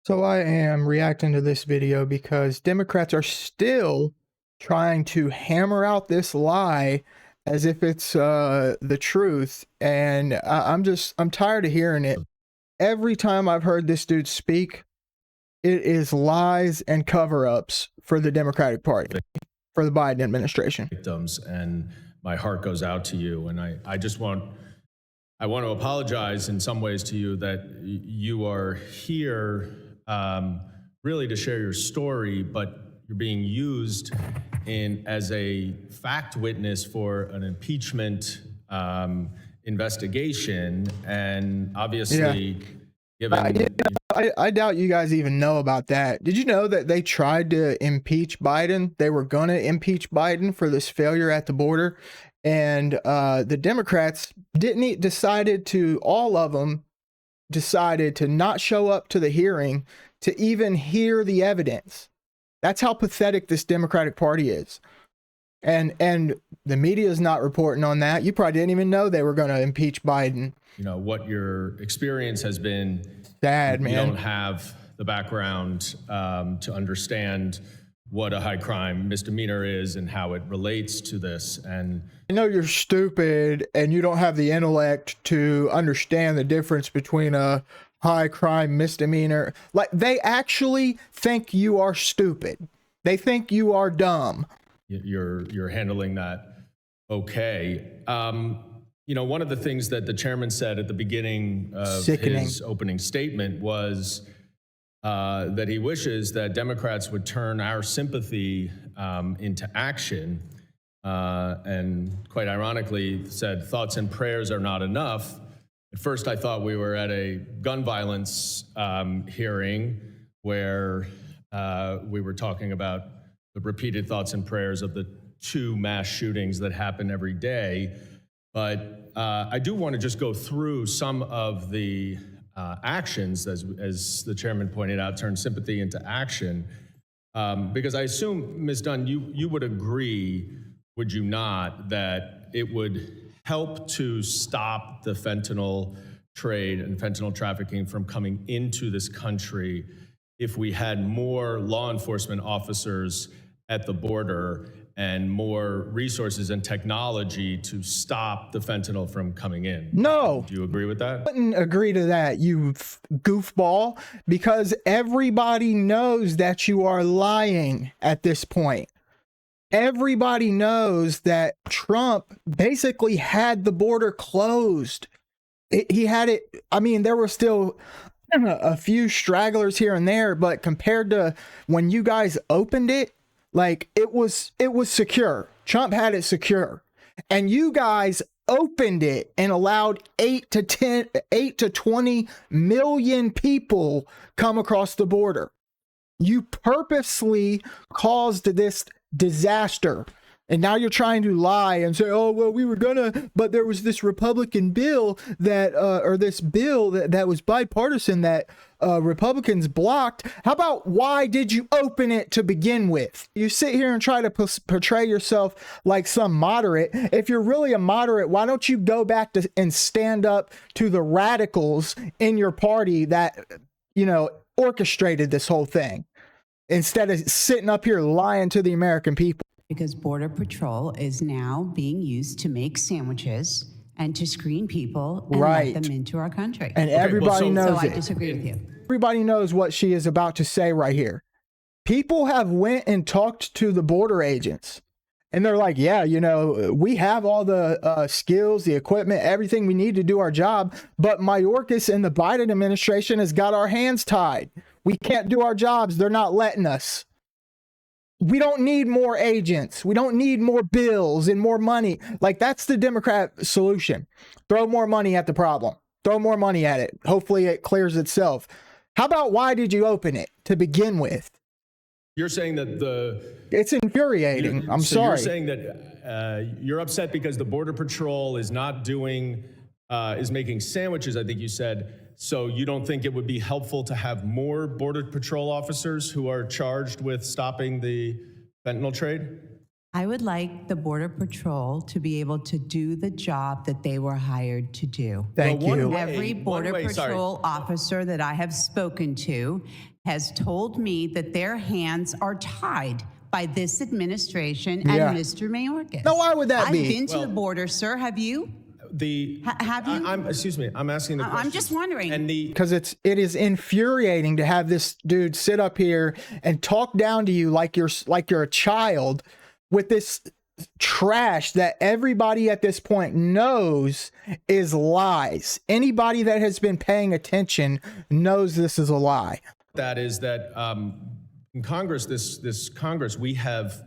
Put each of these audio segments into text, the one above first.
So I am reacting to this video because Democrats are still trying to hammer out this lie as if it's the truth, and I'm tired of hearing it. Every time I've heard this dude speak, it is lies and cover-ups for the Democratic Party, for the Biden administration. Victims, and my heart goes out to you. And I want to apologize in some ways to you that you are here really to share your story, but you're being used as a fact witness for an impeachment investigation. And obviously, I doubt you guys even know about that. Did you know that they tried to impeach Biden? They were going to impeach Biden for this failure at the border. And the Democrats all of them decided to not show up to the hearing to even hear the evidence. That's how pathetic this Democratic Party is. And the media is not reporting on that. You probably didn't even know they were going to impeach Biden. You know, what your experience has been. Sad, man. You don't have the background to understand what a high crime misdemeanor is and how it relates to this. And I know you're stupid and you don't have the intellect to understand the difference between a high crime misdemeanor. Like, they actually think you are stupid. They think you are dumb. You're handling that okay. You know, one of the things that the chairman said at the beginning of his opening statement was that he wishes that Democrats would turn our sympathy into action, and quite ironically said thoughts and prayers are not enough. At first, I thought we were at a gun violence hearing where we were talking about the repeated thoughts and prayers of the 2 mass shootings that happen every day. But I do want to just go through some of the actions, as the chairman pointed out, turn sympathy into action. Because I assume, Ms. Dunn, you would agree, would you not, that it would help to stop the fentanyl trade and fentanyl trafficking from coming into this country if we had more law enforcement officers at the border and more resources and technology to stop the fentanyl from coming in? No. Do you agree with that? I wouldn't agree to that, you goofball, because everybody knows that you are lying at this point. Everybody knows that Trump basically had the border closed. He had it. I mean, there were still a few stragglers here and there, but compared to when you guys opened it, like, it was secure. Trump had it secure. And you guys opened it and allowed 8 to 20 million people come across the border. You purposely caused this disaster. And now you're trying to lie and say, oh, well, we were gonna, but there was this Republican bill that, or this bill that was bipartisan that Republicans blocked. How about, why did you open it to begin with? You sit here and try to portray yourself like some moderate. If you're really a moderate, why don't you go back and stand up to the radicals in your party that, you know, orchestrated this whole thing, instead of sitting up here lying to the American people? Because Border Patrol is now being used to make sandwiches and to screen people and let them into our country. And everybody knows it. So I disagree with you. Everybody knows what she is about to say right here. People have went and talked to the border agents, and they're like, yeah, you know, we have all the skills, the equipment, everything we need to do our job, but Mayorkas and the Biden administration has got our hands tied. We can't do our jobs. They're not letting us. We don't need more agents. We don't need more bills and more money. Like, that's the Democrat solution. Throw more money at the problem. Throw more money at it. Hopefully it clears itself. How about, why did you open it to begin with? You're saying that it's infuriating. I'm sorry. You're saying that you're upset because the Border Patrol is not doing, is making sandwiches, I think you said. So you don't think it would be helpful to have more Border Patrol officers who are charged with stopping the fentanyl trade? I would like the Border Patrol to be able to do the job that they were hired to do. Thank you. Every Border Patrol officer that I have spoken to has told me that their hands are tied by this administration and Mr. Mayorkas. Now, why would that be? I've been to the border, sir. Have you? Have you? Excuse me. I'm asking the question. I'm just wondering. Because it is infuriating to have this dude sit up here and talk down to you like you're a child with this trash that everybody at this point knows is lies. Anybody that has been paying attention knows this is a lie. That is that in Congress, this Congress, we have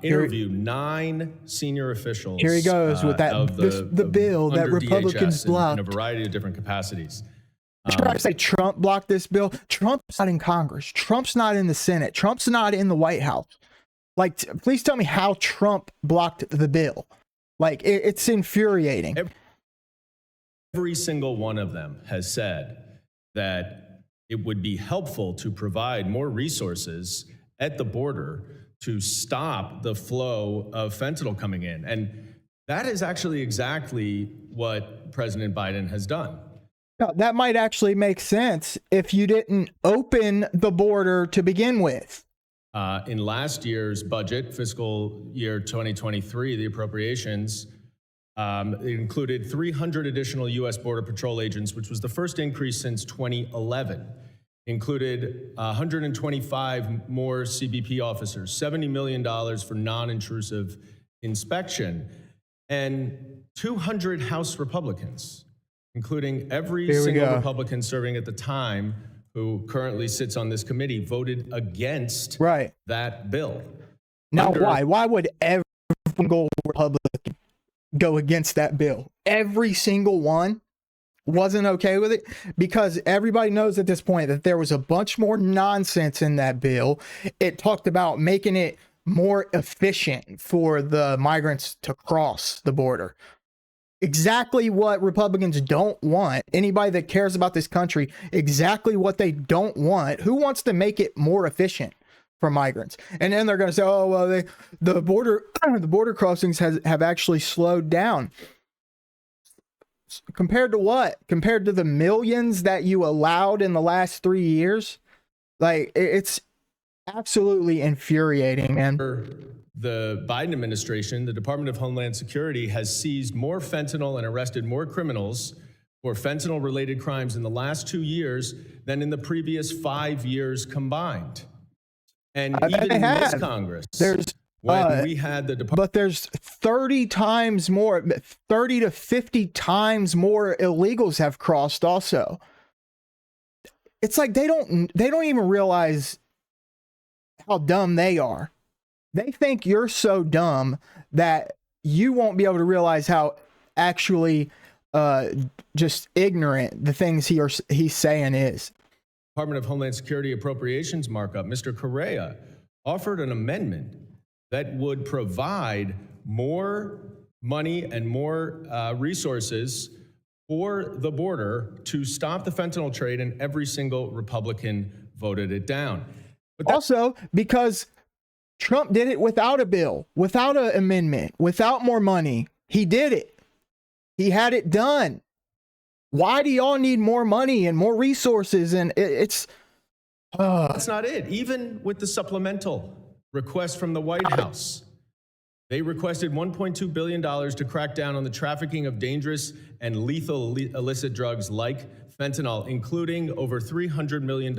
interviewed 9 senior officials. Here he goes with that the bill that Republicans blocked in a variety of different capacities. Try to say Trump blocked this bill. Trump's not in Congress. Trump's not in the Senate. Trump's not in the White House. Like, please tell me how Trump blocked the bill. Like, it's infuriating. Every single one of them has said that it would be helpful to provide more resources at the border to stop the flow of fentanyl coming in. And that is actually exactly what President Biden has done. Now, that might actually make sense if you didn't open the border to begin with. In last year's budget, fiscal year 2023, the appropriations it included 300 additional U.S. Border Patrol agents, which was the first increase since 2011. Included 125 more CBP officers, $70 million for non-intrusive inspection, and 200 House Republicans, including every single Republican serving at the time who currently sits on this committee, voted against that bill. Now, why? Why would every single Republican go against that bill? Every single one wasn't okay with it? Because everybody knows at this point that there was a bunch more nonsense in that bill. It talked about making it more efficient for the migrants to cross the border. Exactly what Republicans don't want. Anybody that cares about this country, exactly what they don't want. Who wants to make it more efficient for migrants? And then they're going to say, oh, well, the border crossings have actually slowed down. Compared to what? Compared to the millions that you allowed in the last 3 years? Like, it's absolutely infuriating, man. The Biden administration, the Department of Homeland Security, has seized more fentanyl and arrested more criminals for fentanyl-related crimes in the last 2 years than in the previous 5 years combined. And even in this Congress, when we had the Department, but there's 30 times more, 30 to 50 times more illegals have crossed also. It's like they don't even realize how dumb they are. They think you're so dumb that you won't be able to realize how actually just ignorant the things he's saying is. Department of Homeland Security appropriations markup, Mr. Correa offered an amendment that would provide more money and more resources for the border to stop the fentanyl trade, and every single Republican voted it down. But also because Trump did it without a bill, without an amendment, without more money. He did it. He had it done. Why do y'all need more money and more resources? And it's that's not it. Even with the supplemental request from the White House, they requested $1.2 billion to crack down on the trafficking of dangerous and lethal illicit drugs like fentanyl, including over $300 million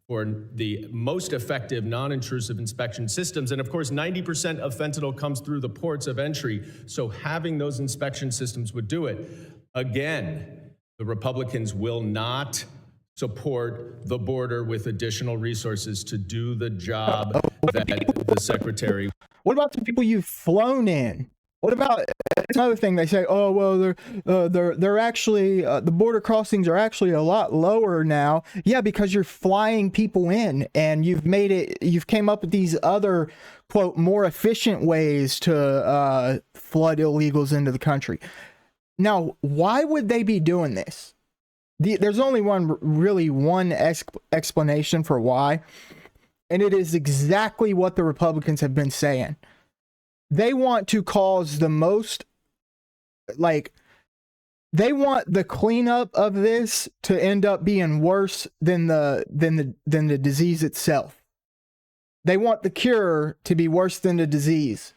for the most effective non-intrusive inspection systems. And of course, 90% of fentanyl comes through the ports of entry. So having those inspection systems would do it. Again, the Republicans will not support the border with additional resources to do the job that the secretary. What about the people you've flown in? What about another thing? They say, oh, well, they're actually, the border crossings are actually a lot lower now. Yeah, because you're flying people in and you've came up with these other, quote, more efficient ways to flood illegals into the country. Now, why would they be doing this? There's only one explanation for why. And it is exactly what the Republicans have been saying. They want to cause the most, like, they want the cleanup of this to end up being worse than the disease itself. They want the cure to be worse than the disease.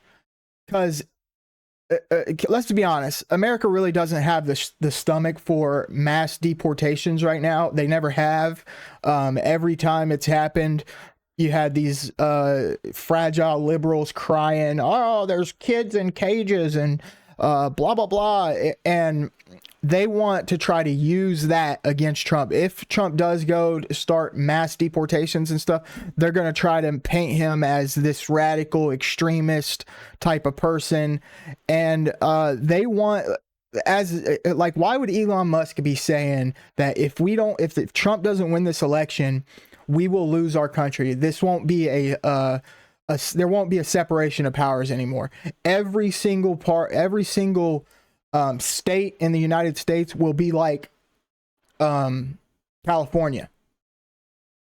Because let's be honest, America really doesn't have the stomach for mass deportations right now. They never have. Every time it's happened, you had these fragile liberals crying, "Oh, there's kids in cages," and blah blah blah. And they want to try to use that against Trump. If Trump does go to start mass deportations and stuff, they're going to try to paint him as this radical extremist type of person. And they want, as like, why would Elon Musk be saying that if Trump doesn't win this election, we will lose our country? This won't be there won't be a separation of powers anymore. Every single state in the United States will be like California,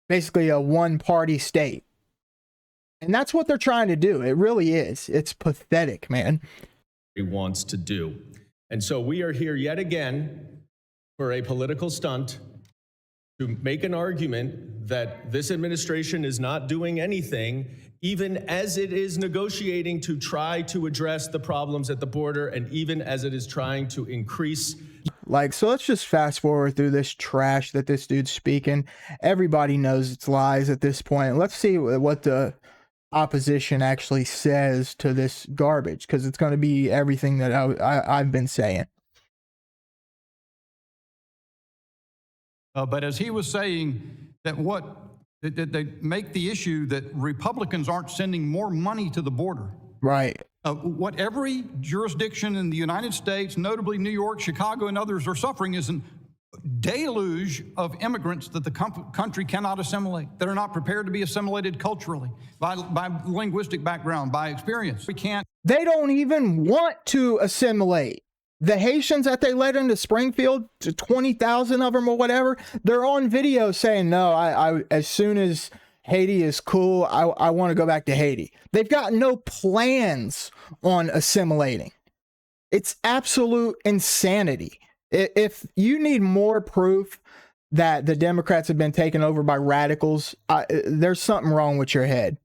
basically a one-party state. And that's what they're trying to do. It really is. It's pathetic, man. He wants to do. And so we are here yet again for a political stunt to make an argument that this administration is not doing anything, even as it is negotiating to try to address the problems at the border, and even as it is trying to increase. Like, so let's just fast forward through this trash that this dude's speaking. Everybody knows it's lies at this point. Let's see what the opposition actually says to this garbage, because it's going to be everything that I've been saying. But as he was saying, that they make the issue that Republicans aren't sending more money to the border. Right. What every jurisdiction in the United States, notably New York, Chicago, and others are suffering is a deluge of immigrants that the country cannot assimilate, that are not prepared to be assimilated culturally, by linguistic background, by experience. They don't even want to assimilate. The Haitians that they let into Springfield, to 20,000 of them or whatever, they're on video saying, no, I as soon as Haiti is cool, I want to go back to Haiti. They've got no plans on assimilating. It's absolute insanity. If you need more proof that the Democrats have been taken over by radicals, there's something wrong with your head.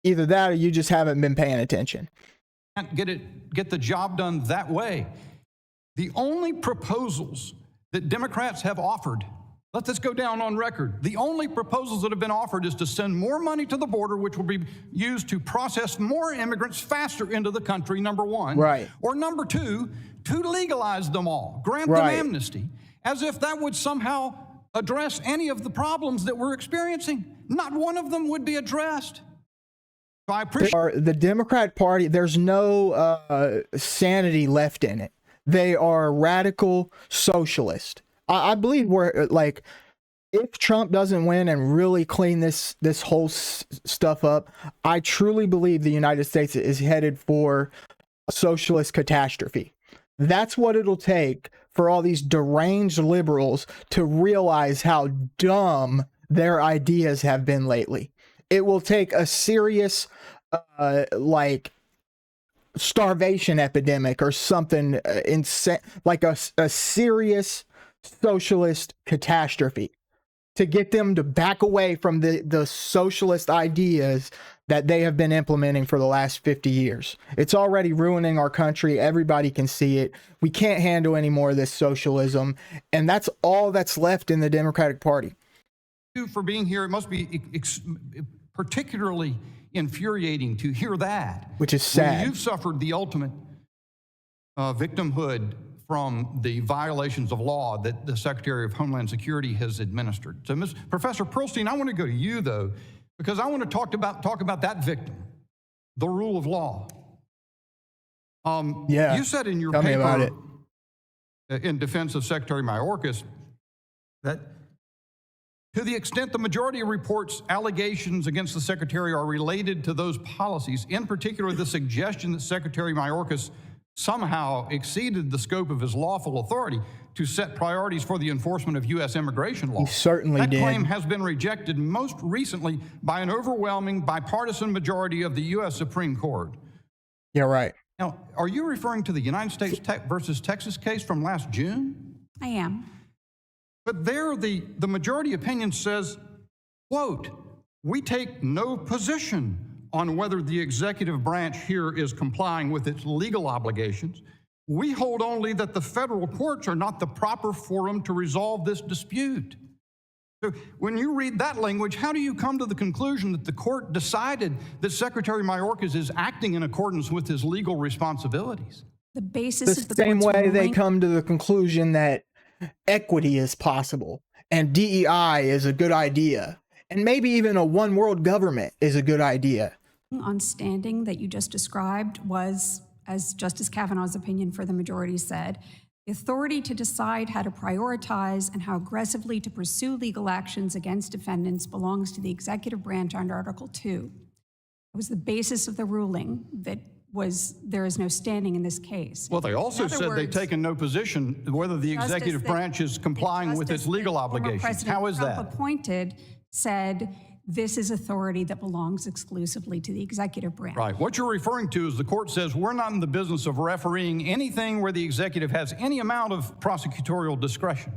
Either that or you just haven't been paying attention. Can't get the job done that way. The only proposals that Democrats have offered, let this go down on record. The only proposals that have been offered is to send more money to the border, which will be used to process more immigrants faster into the country, number one. Right. Or number two, to legalize them all, grant them amnesty, as if that would somehow address any of the problems that we're experiencing. Not one of them would be addressed. So I appreciate the Democrat Party, there's no sanity left in it. They are radical socialist. I believe we're like, if Trump doesn't win and really clean this whole stuff up, I truly believe the United States is headed for a socialist catastrophe. That's what it'll take for all these deranged liberals to realize how dumb their ideas have been lately. It will take a serious, starvation epidemic or something insane, like a serious socialist catastrophe, to get them to back away from the socialist ideas that they have been implementing for the last 50 years. It's already ruining our country. Everybody can see it. We can't handle any more of this socialism, and that's all that's left in the Democratic Party. Thank you for being here. It must be particularly infuriating to hear that. Which is sad. When you've suffered the ultimate victimhood from the violations of law that the Secretary of Homeland Security has administered. So, Professor Pearlstein, I want to go to you, though, because I want to talk about that victim, the rule of law. You said in your paper in defense of Secretary Mayorkas that to the extent the majority of reports, allegations against the Secretary are related to those policies, in particular the suggestion that Secretary Mayorkas somehow exceeded the scope of his lawful authority to set priorities for the enforcement of U.S. immigration law. He certainly did. That claim did. has been rejected most recently by an overwhelming bipartisan majority of the U.S. Supreme Court. Yeah, right. Now, are you referring to the United States versus Texas case from last June? I am. But there, the majority opinion says, quote, "We take no position on whether the executive branch here is complying with its legal obligations. We hold only that the federal courts are not the proper forum to resolve this dispute." So when you read that language, how do you come to the conclusion that the court decided that Secretary Mayorkas is acting in accordance with his legal responsibilities? The basis of The the same court's way they ruling- come to the conclusion that equity is possible and DEI is a good idea, and maybe even a one world government is a good idea. on standing that you just described was, as Justice Kavanaugh's opinion for the majority said, the authority to decide how to prioritize and how aggressively to pursue legal actions against defendants belongs to the executive branch under Article 2. It was the basis of the ruling that was there is no standing in this case. Well, they also In other said they've words, taken no position whether the Justice executive that- branch is complying with its Justice legal that former obligations. President How is Trump that? appointed said this is authority that belongs exclusively to the executive branch. Right. What you're referring to is the court says we're not in the business of refereeing anything where the executive has any amount of prosecutorial discretion.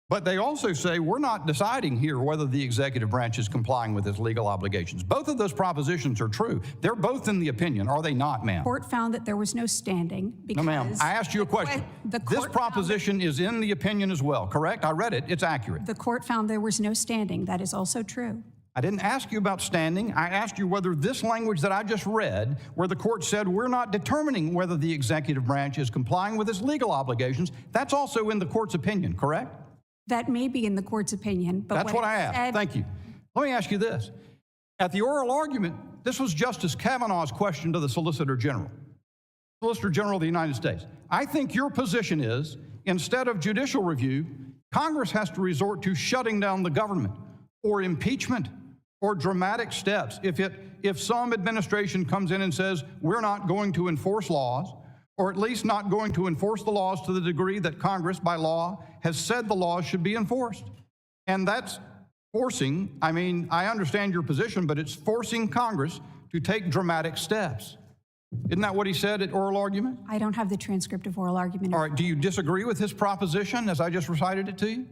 But they also say we're not deciding here whether the executive branch is complying with its legal obligations. Both of those propositions are true. They're both in the opinion, are they not, ma'am? The court found that there was no standing because No, ma'am. I asked you a question. the This court proposition is in the opinion as well, correct? I read it. It's accurate. the court found there was no standing. That is also true. I didn't ask you about standing. I asked you whether this language that I just read, where the court said we're not determining whether the executive branch is complying with its legal obligations, that's also in the court's opinion, correct? That may be in the court's opinion, but That's what I it asked. said- Thank you. Let me ask you this. At the oral argument, this was Justice Kavanaugh's question to the Solicitor General. Solicitor General of the United States, I think your position is, instead of judicial review, Congress has to resort to shutting down the government or impeachment or dramatic steps if some administration comes in and says we're not going to enforce laws, or at least not going to enforce the laws to the degree that Congress by law has said the laws should be enforced. And that's forcing, I mean, I understand your position, but it's forcing Congress to take dramatic steps. Isn't that what he said at oral argument? I don't have the transcript of oral argument. All right, do you disagree with his proposition as I just recited it to you?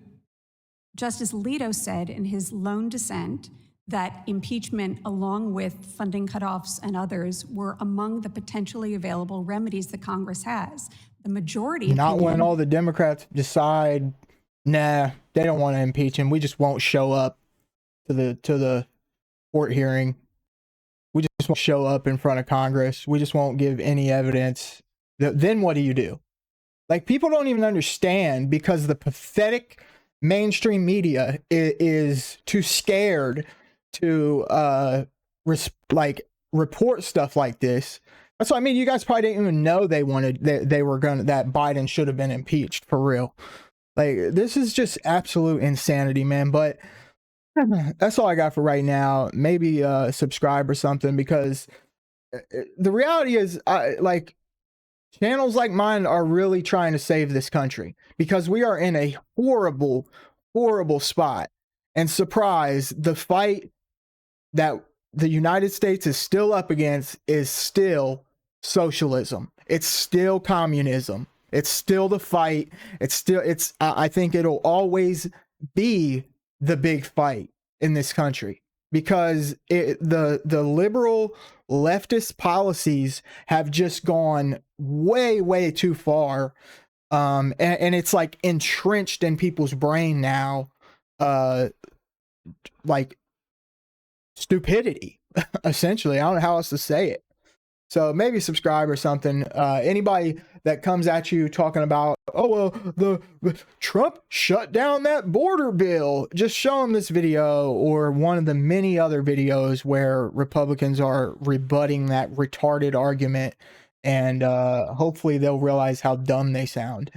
Justice Alito said in his lone dissent that impeachment, along with funding cutoffs and others, were among the potentially available remedies that Congress has. The majority Not opinion, when all the Democrats decide, nah, they don't want to impeach him. We just won't show up to the court hearing. We just won't show up in front of Congress. We just won't give any evidence. Then what do? Like, people don't even understand because the pathetic mainstream media is too scared to report stuff like this. That's what I mean. You guys probably didn't even know that Biden should have been impeached, for real. Like, this is just absolute insanity, man. But that's all I got for right now. Maybe subscribe or something, because the reality is, channels like mine are really trying to save this country, because we are in a horrible, horrible spot. And surprise, the fight that the United States is still up against is still socialism. It's still communism. It's still the fight. I think it'll always be the big fight in this country, because the liberal leftist policies have just gone way, way too far. And it's like entrenched in people's brain now, like stupidity, essentially. I don't know how else to say it. So maybe subscribe or something. Anybody that comes at you talking about, oh, well, the Trump shut down that border bill, just show them this video or one of the many other videos where Republicans are rebutting that retarded argument, and hopefully they'll realize how dumb they sound.